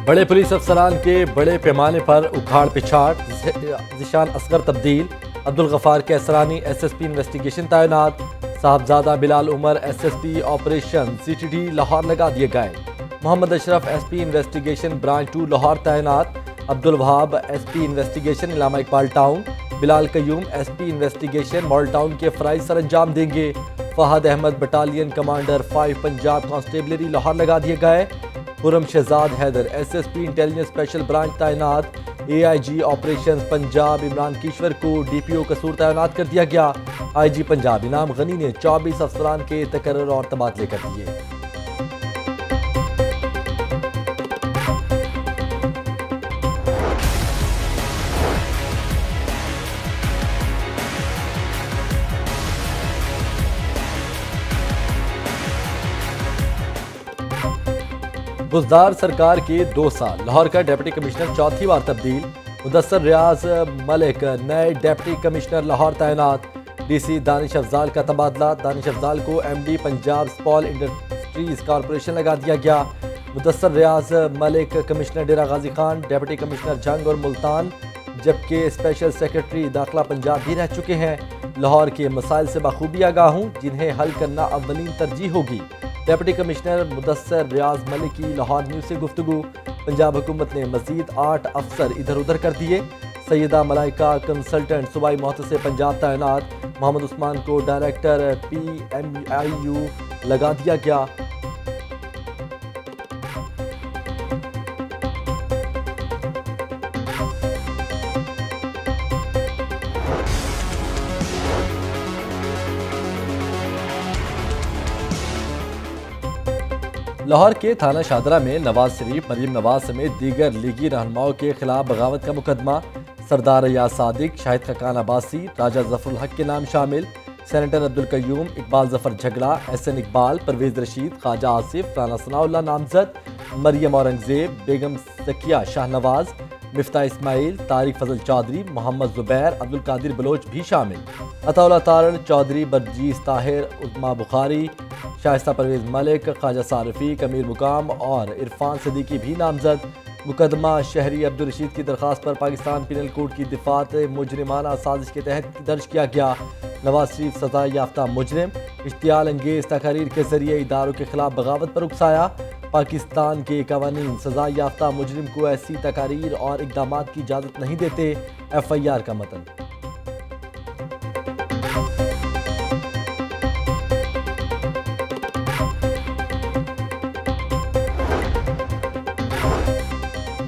बड़े पुलिस अफसरान के बड़े पैमाने पर उखाड़ पिछाड़, ज़िशान असगर तब्दील, अब्दुल गफ्फार कैसरानी SSP इन्वेस्टिगेशन तैनात, Sahibzada Bilal Umar SSP operation CTD Lahore लगा दिए गए। Mohammad Ashraf SP investigation branch 2 Lahore तैनात, Abdul Wahab SP investigation Allama Iqbal town, Bilal Qayyum SP investigation model town के फ़राइज़ सर अंजाम देंगे। Fahad Ahmed battalion commander 5 Punjab constabulary Lahore लगा दिए गए। Khurram Shahzad Haider SSP intelligence special branch तैनात, AIG ऑपरेशन पंजाब इमरान किश्वर को DPO कसूर तैनात कर दिया गया। IG पंजाब इनाम गनी ने 24 अफसरान के तकर्रुर और तबादले कर दिए। बुज़दार सरकार के 2 साल, लाहौर का डिप्टी कमिश्नर चौथी बार तब्दील, मुदस्सर रियाज मलिक नए डिप्टी कमिश्नर लाहौर तैनात। DC दानिश अफजाल का तबादला, दानिश अफजाल को MD Punjab small industries corporation लगा दिया गया। मुदस्सर रियाज मलिक कमिश्नर डेरा गाजी खान, डिप्टी कमिश्नर जंग और मुल्तान, जबकि स्पेशल सेक्रेटरी दाखिला पंजाब भी रह चुके हैं। लाहौर के मसाइल से बखूबी आगाह हूँ, जिन्हें हल करना अव्वलीन तरजीह होगी। डिप्टी कमिश्नर मुदस्सर रियाज मलिक की लाहौर न्यूज़ से गुफ्तगू। पंजाब हुकूमत ने मजीद 8 अफसर इधर उधर कर दिए। सैयदा मलाइका कंसल्टेंट सूबाई मोहतसिब पंजाब तैनात, मोहम्मद उस्मान को डायरेक्टर PMIU लगा दिया गया। लाहौर के थाना शादरा में नवाज शरीफ, मरीम नवाज समेत दीगर लीगी रहनुमाओं के खिलाफ बगावत का मुकदमा। सरदार रियाज सादिक, शाहिद खकान अब्बासी, राजा जफरुल हक के नाम शामिल। सेनेटर अब्दुल कयूम, इकबाल जफर झगड़ा, SN इकबाल, परवेज रशीद, ख्वाजा आसिफ, राना सनाउल्लाह नामजद। मरियम औरंगजेब, बेगम सकिया शाहनवाज, मिफ्ता इस्माइल, तारिक फजल चौधरी, मोहम्मद जुबैर, अब्दुल कादिर बलोच भी शामिल। अताउल्लाह तारड़ चौधरी, बरजीस ताहिर, उस्मा बुखारी, शाइस्ता परवेज मलिक, ख्वाजा सारफी, कमीर मुकाम और इरफान सदीकी भी नामजद। मुकदमा शहरी अब्दुल रशीद की दरख्वास्त पर पाकिस्तान पिनल कोड की दिफात मुजरिमाना साजिश के तहत दर्ज किया गया। नवाज शरीफ सजा याफ्ता मुजरिम, इश्तियाल अंगेज तकारीर के जरिए इदारों के खिलाफ बगावत पर उकसाया। पाकिस्तान के कवानीन सजा याफ्ता मुजरिम को ऐसी तकारीर और इकदाम की इजाज़त नहीं देते। FIR का मतन।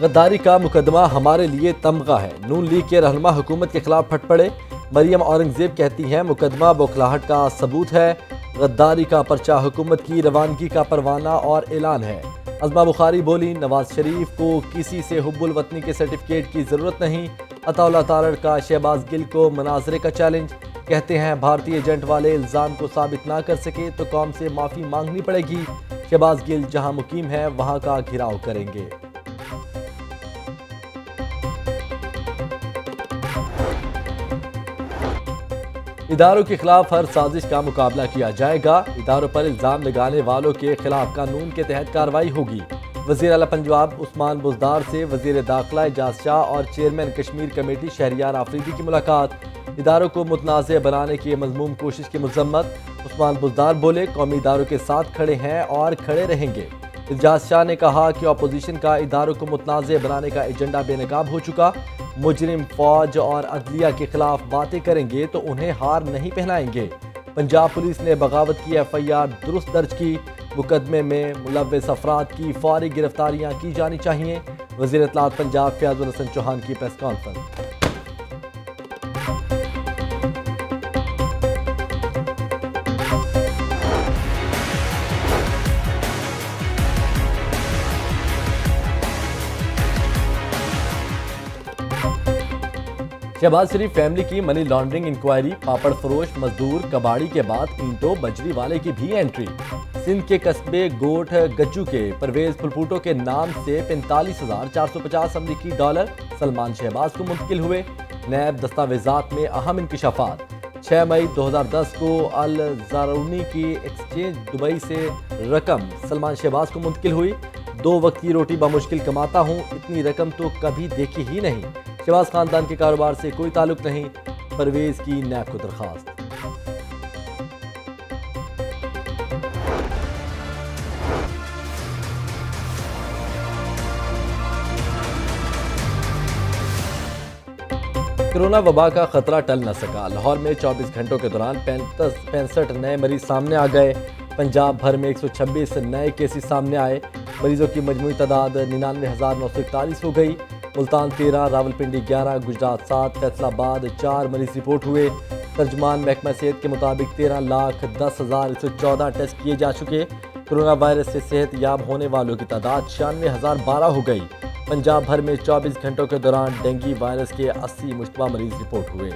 गद्दारी का मुकदमा हमारे लिए तमगा है, नून लीग के रहनुमा हुकूमत के खिलाफ फट पड़े। मरियम औरंगजेब कहती हैं मुकदमा बौखलाहट का सबूत है। गद्दारी का पर्चा हुकूमत की रवानगी का परवाना और ऐलान है। अज़मा बुखारी बोली, नवाज शरीफ को किसी से हुब्बुल वतनी के सर्टिफिकेट की ज़रूरत नहीं। अताउल्लाह तारड़ का शहबाज गिल को मनाजरे का चैलेंज, कहते हैं भारतीय एजेंट वाले इल्ज़ाम को साबित ना कर सके तो कौम से माफ़ी मांगनी पड़ेगी। शहबाज गिल जहां मुकीम है वहां का घिराव करेंगे। इदारों के खिलाफ हर साजिश का मुकाबला किया जाएगा। इदारों पर इल्ज़ाम लगाने वालों के खिलाफ कानून के तहत कार्रवाई होगी। वज़ीर आला पंजाब उस्मान बुज़दार से वज़ीर दाखिला एजाज शाह और चेयरमैन कश्मीर कमेटी शहरियार आफरीदी की मुलाकात। इदारों को मुतनाज़ बनाने की मज़मूम कोशिश की मज़म्मत। उस्मान बुज़दार बोले, कौमी इदारों के साथ खड़े हैं और खड़े रहेंगे। एजाज शाह ने कहा कि अपोजिशन का इदारों को मुतनाज़ बनाने का एजेंडा बेनकाब हो चुका। मुजरिम फौज और अदलिया के खिलाफ बातें करेंगे तो उन्हें हार नहीं पहनाएंगे। पंजाब पुलिस ने बगावत की FIR दुरुस्त दर्ज की। मुकदमे में मुलव्वस अफराद की फौरी गिरफ्तारियां की जानी चाहिए। वज़ीर इत्तलात पंजाब फयाजुल हसन चौहान की प्रेस कॉन्फ्रेंस। शहबाज शरीफ फैमिली की मनी लॉन्ड्रिंग इंक्वायरी, पापड़ फरोश, मजदूर, कबाड़ी के बाद ईंटों बजरी वाले की भी एंट्री। सिंध के कस्बे गोठ गज्जू के परवेज फुलपूटो के नाम से 45,450 अमरीकी डॉलर सलमान शहबाज को मुंतकिल हुए। नैब दस्तावेजात में अहम इंकशाफात। 6 मई 2010 को अल ज़ारूनी की एक्सचेंज दुबई से रकम सलमान शहबाज को मुंतकिल हुई। 2 वक्त की रोटी बमुश्किल कमाता हूँ, इतनी रकम तो कभी देखी ही नहीं। शहबाज खानदान के कारोबार से कोई ताल्लुक नहीं, परवेज की नैब को दरखास्त। कोरोना वबा का खतरा टल न सका। लाहौर में 24 घंटों के दौरान 65 नए मरीज सामने आ गए। पंजाब भर में 126 नए केसेस सामने आए। मरीजों की मजमूई तादाद 99,941 हो गई। मुल्तान 13, रावलपिंडी 11, गुजरात 7, फैसलाबाद 4 मरीज रिपोर्ट हुए। तर्जमान महकमा सेहत के मुताबिक 13,10,114 टेस्ट किए जा चुके। कोरोना वायरस से सेहत याब होने वालों की तादाद 96,012 हो गई। पंजाब भर में 24 घंटों के दौरान डेंगू वायरस के 80 मुश्तबा मरीज रिपोर्ट हुए।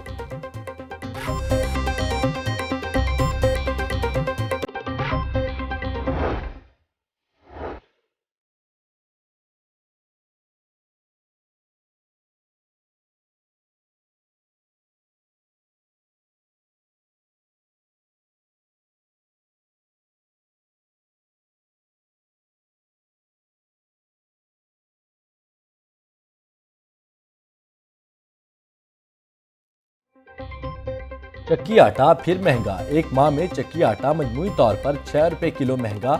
चक्की आटा फिर महंगा। एक माह में चक्की आटा मजमूई तौर पर 6 रुपये किलो महंगा।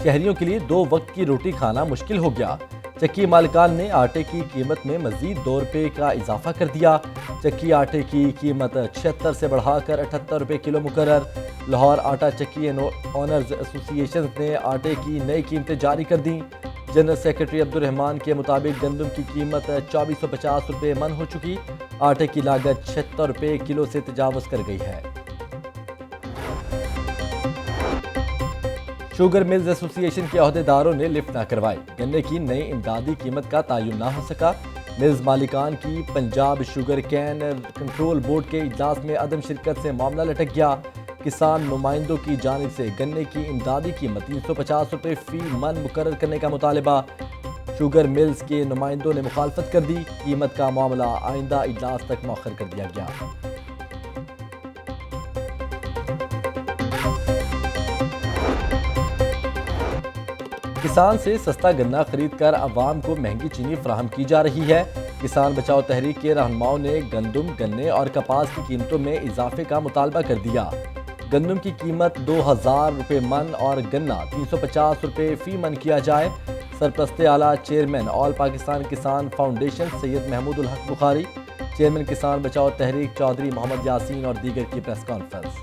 शहरियों के लिए 2 वक्त की रोटी खाना मुश्किल हो गया। चक्की मालिकान ने आटे की कीमत में मजीद 2 रुपये का इजाफा कर दिया। चक्की आटे की कीमत 76 से बढ़ाकर 78 रुपये किलो मुकर्रर। लाहौर आटा चक्की ओनर्स एसोसिएशन ने आटे की नई कीमतें जारी कर दी। जनरल सेक्रेटरी अब्दुल रहमान के मुताबिक गंदम की कीमत 2450 रुपये मन हो चुकी। आटे की लागत 76 रुपये किलो से तजावज़ कर गई है। शुगर मिल्स एसोसिएशन के अहदेदारों ने लिफ्ट ना करवाई। गन्ने की नई इमदादी कीमत का तयन ना हो सका। मिल्स मालिकान की Punjab sugar cane control board के इजलास में अदम शिरकत से मामला लटक गया। किसान नुमाइंदों की जानिब से गन्ने की इमदादी कीमत 350 रुपये फी मन मुकर्रर करने का मुतालबा। शुगर मिल्स के नुमाइंदों ने मुखालफत कर दी। कीमत का मामला आइंदा इजलास तक मौखर कर दिया गया। किसान से सस्ता गन्ना खरीद कर अवाम को महंगी चीनी फराहम की जा रही है। किसान बचाओ तहरीक के रहनुमाओं ने गंदम, गन्ने और कपास की कीमतों में इजाफे का मुतालबा कर दिया। गंदम की कीमत 2000 रुपये मन और गन्ना 350 रुपये फी मन किया जाए। सरपरस्ते आला चेयरमैन ऑल पाकिस्तान किसान फाउंडेशन सैयद महमूद उल हक बुखारी, चेयरमैन किसान बचाओ तहरीक चौधरी मोहम्मद यासीन और दीगर की प्रेस कॉन्फ्रेंस।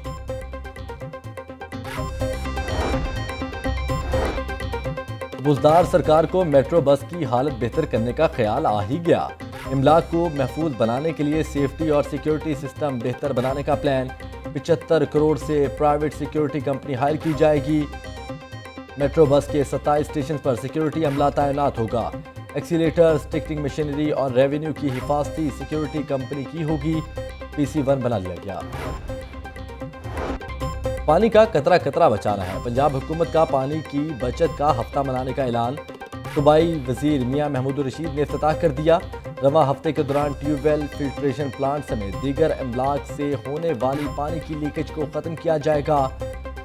बुजदार सरकार को मेट्रो बस की हालत बेहतर करने का ख्याल आ ही गया। इमलाक को महफूज बनाने के लिए सेफ्टी और सिक्योरिटी सिस्टम बेहतर बनाने का प्लान। 75 करोड़ से प्राइवेट सिक्योरिटी कंपनी हायर की जाएगी। मेट्रो बस के 27 स्टेशन पर सिक्योरिटी अमला तैनात होगा। एक्सीलेटर, टिकटिंग मशीनरी और रेवेन्यू की हिफाजती सिक्योरिटी कंपनी की होगी। PC1 बना लिया गया। पानी का कतरा कतरा बचाना है। पंजाब हुकूमत का पानी की बचत का हफ्ता मनाने का ऐलान। सूबाई वजीर मियां महमूद रशीद ने इफ्तिताह कर दिया। रवा हफ्ते के दौरान ट्यूबवेल, फिल्ट्रेशन प्लांट समेत दीगर अमलाक से होने वाली पानी की लीकेज को ख़त्म किया जाएगा।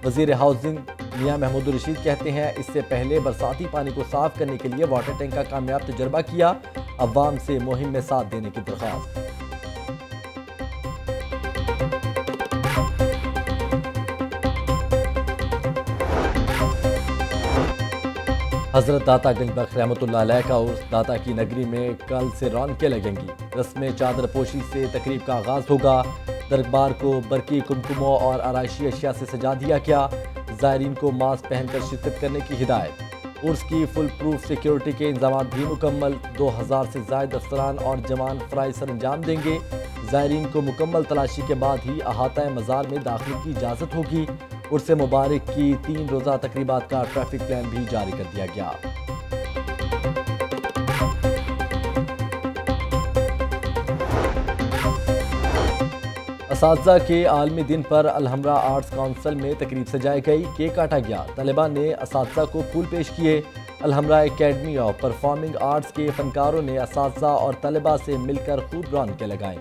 वजीर हाउसिंग मियां महमूद रशीद कहते हैं, इससे पहले बरसाती पानी को साफ करने के लिए वाटर टैंक का कामयाब तजर्बा किया। अवाम से मुहिम में साथ देने की दरख्वास्त। हजरत दाता गंज बख्श रहमतुल्लाह अलैह का उर्स दाता की नगरी में कल से रौनकें लगेंगी। रस्म चादर पोशी से तकरीब का आगाज होगा। दरबार को बरकी कुमकुमों और आराइशी अशिया से सजा दिया गया। ज़ायरीन को मास्क पहनकर शिरकत करने की हिदायत। उर्स की फुल प्रूफ सिक्योरिटी के इंतजाम भी मुकम्मल। 2000 से ज़ायद अफसरान और जवान फ़राइज़ सर अंजाम देंगे। ज़ायरीन को मुकम्मल तलाशी के बाद ही अहाता मज़ार में दाखिले की इजाज़त होगी। उर्स मुबारक की 3 रोज़ा तकरीबात का ट्रैफिक प्लान भी जारी कर दिया गया। असातिज़ा के आलमी दिन पर अलहमरा आर्ट्स काउंसिल में तकरीब सजाई गई। केक काटा गया। तलबा ने असातिज़ा को फूल पेश किए। Alhamra academy of performing arts के फनकारों ने असातिज़ा और तलबा से मिलकर खूब रौनकें लगाईं।